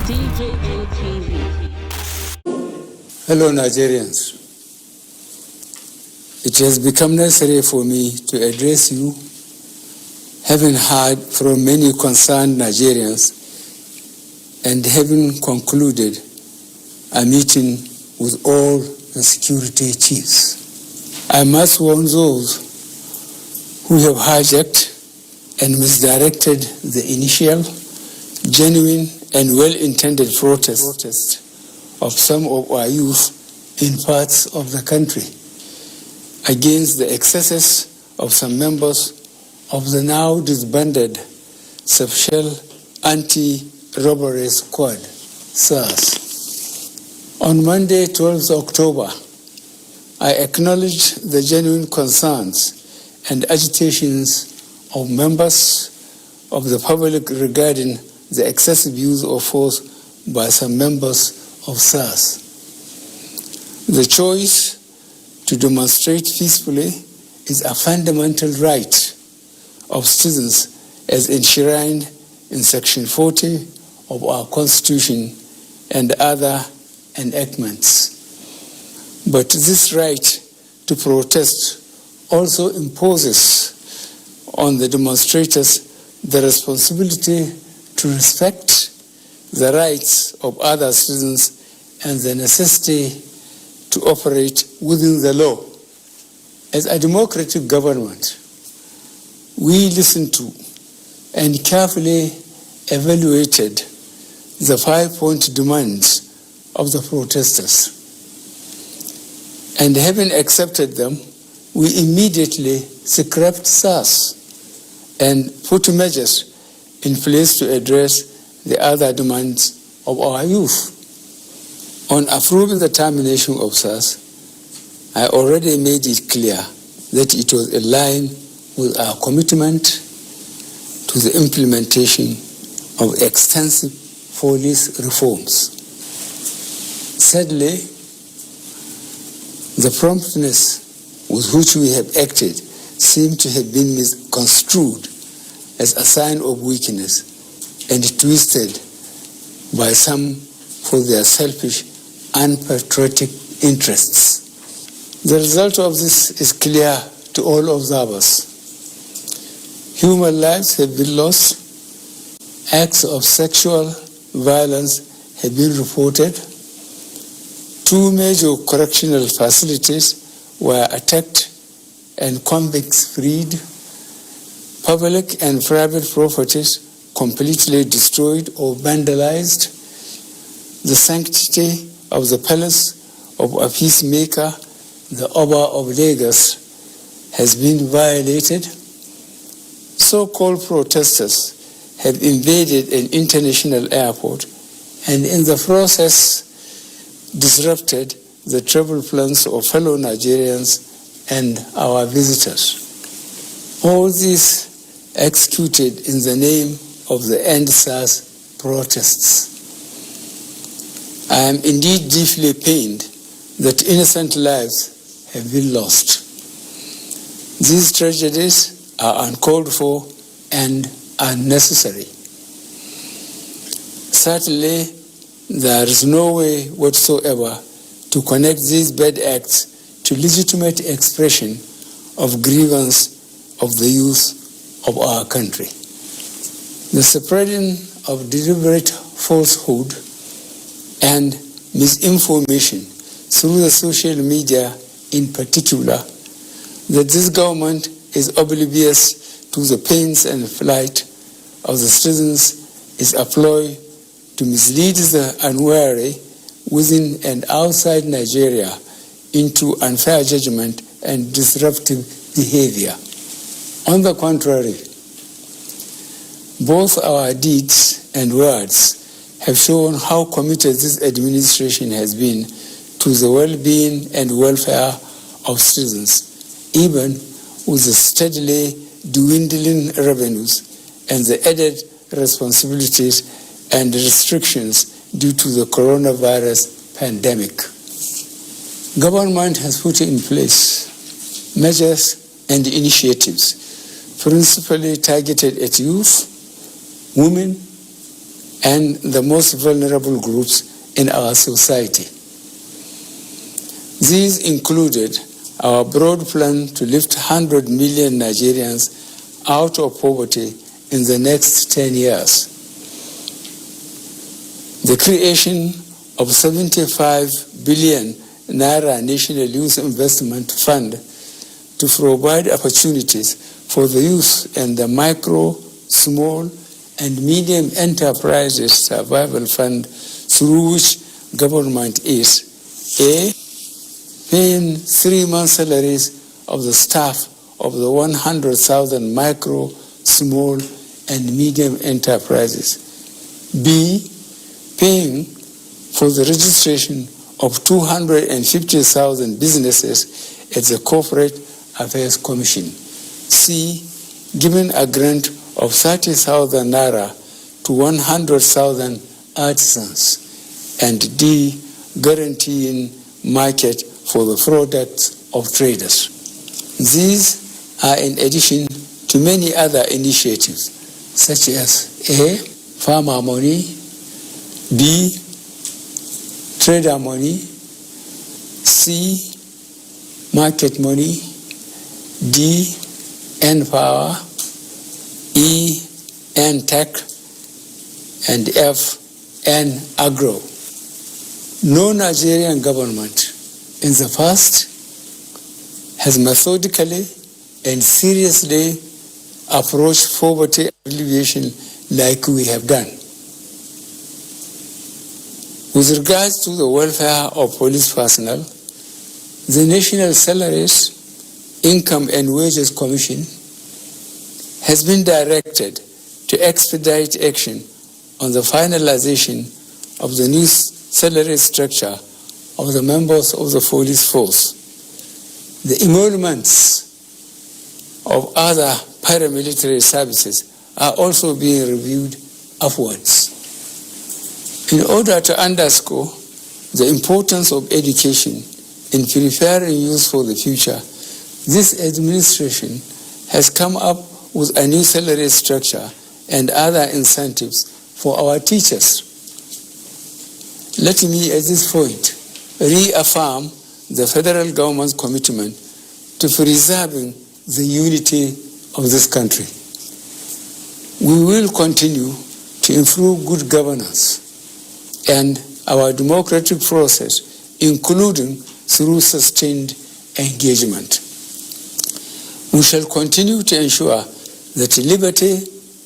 DJM TV. Hello, Nigerians. It has become necessary for me to address you, having heard from many concerned Nigerians and having concluded a meeting with all the security chiefs. I must warn those who have hijacked and misdirected the initial, genuine and well-intended protest of some of our youth in parts of the country against the excesses of some members of the now disbanded Special Anti-Robbery Squad, SARS. On Monday, 12th October, I acknowledged the genuine concerns and agitations of members of the public regarding the excessive use of force by some members of SARS. The choice to demonstrate peacefully is a fundamental right of citizens as enshrined in Section 40 of our Constitution and other enactments. But this right to protest also imposes on the demonstrators the responsibility to respect the rights of other citizens and the necessity to operate within the law. As a democratic government, we listened to and carefully evaluated the 5-point demands of the protesters. And having accepted them, we immediately scrapped SARS and put measures in place to address the other demands of our youth. On approving the termination of SARS, I already made it clear that it was in line with our commitment to the implementation of extensive police reforms. Sadly, the promptness with which we have acted seemed to have been misconstrued as a sign of weakness and twisted by some for their selfish, unpatriotic interests. The result of this is clear to all observers. Human lives have been lost, acts of sexual violence have been reported, 2 major correctional facilities were attacked and convicts freed, public and private properties completely destroyed or vandalized, the sanctity of the palace of a peacemaker, the Oba of Lagos, has been violated. So-called protesters have invaded an international airport and in the process disrupted the travel plans of fellow Nigerians and our visitors. All this executed in the name of the End SARS protests. I am indeed deeply pained that innocent lives have been lost. These tragedies are uncalled for and unnecessary. Certainly, there is no way whatsoever to connect these bad acts to legitimate expression of grievance of the youth of our country. The spreading of deliberate falsehood and misinformation through the social media in particular, that this government is oblivious to the pains and plight of the citizens is a ploy to mislead the unwary within and outside Nigeria into unfair judgment and disruptive behavior. On the contrary, both our deeds and words have shown how committed this administration has been to the well-being and welfare of citizens, even with the steadily dwindling revenues and the added responsibilities and restrictions due to the coronavirus pandemic. Government has put in place measures and initiatives principally targeted at youth, women, and the most vulnerable groups in our society. These included our broad plan to lift 100 million Nigerians out of poverty in the next 10 years. The creation of 75 billion Naira National Youth Investment Fund to provide opportunities for the youth and the micro, small, and medium enterprises survival fund, through which government is A, paying 3-month salaries of the staff of the 100,000 micro, small, and medium enterprises. B, paying for the registration of 250,000 businesses at the Corporate Affairs Commission. C, giving a grant of 30,000 Naira to 100,000 artisans. And D, guaranteeing market for the products of traders. These are in addition to many other initiatives, such as A, farmer money, B, trader money, C, market money, D, N-Power, E, N-Tech, and F, N-Agro. No Nigerian government in the past has methodically and seriously approached poverty alleviation like we have done. With regards to the welfare of police personnel, the National Salaries, Income and Wages Commission has been directed to expedite action on the finalization of the new salary structure of the members of the police force. The emoluments of other paramilitary services are also being reviewed upwards. In order to underscore the importance of education in preparing youth for the future, this administration has come up with a new salary structure and other incentives for our teachers. Let me at this point reaffirm the federal government's commitment to preserving the unity of this country. We will continue to improve good governance and our democratic process, including through sustained engagement. We shall continue to ensure that liberty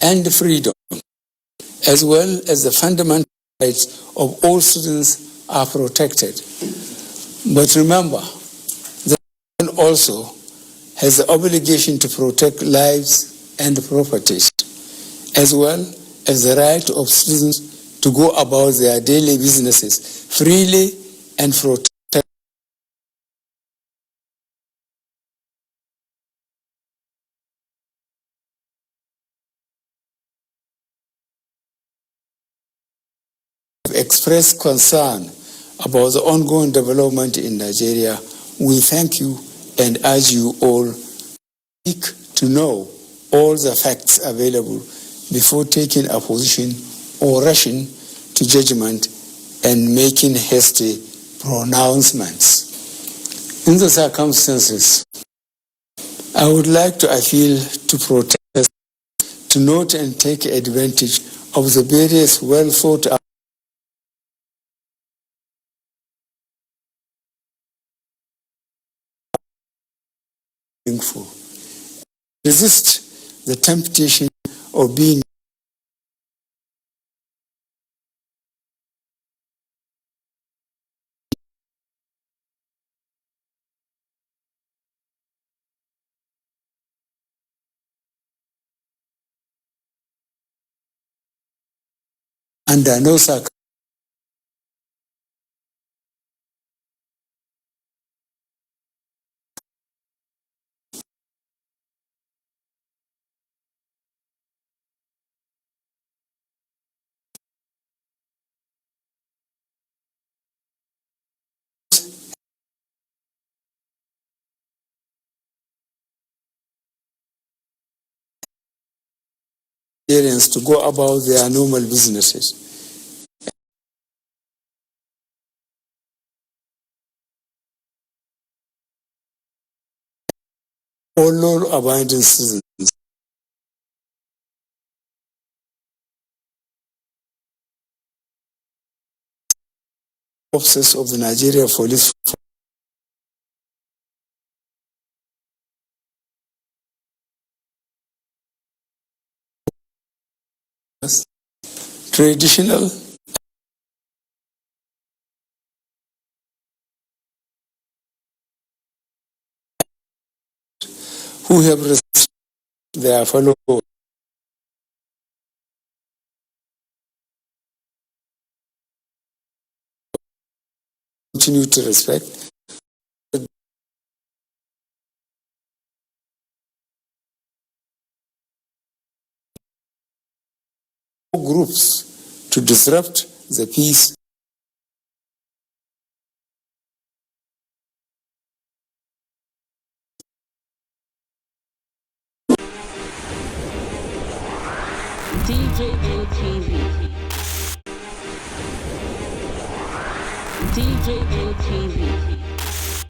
and freedom, as well as the fundamental rights of all students, are protected. But remember, the government also has the obligation to protect lives and properties, as well as the right of citizens to go about their daily businesses freely and protect express concern about the ongoing development in Nigeria. We thank you and urge you all seek to know all the facts available before taking a position or rushing to judgment and making hasty pronouncements. In the circumstances, I would like to appeal to protesters to note and take advantage of the various well thought out for. Resist the temptation of being under no circumstances Nigerians to go about their normal businesses. All law-abiding citizens officers of the Nigeria Police Force, traditional who have respected their fellow continue to respect groups to disrupt the peace DJM TV. DJM TV.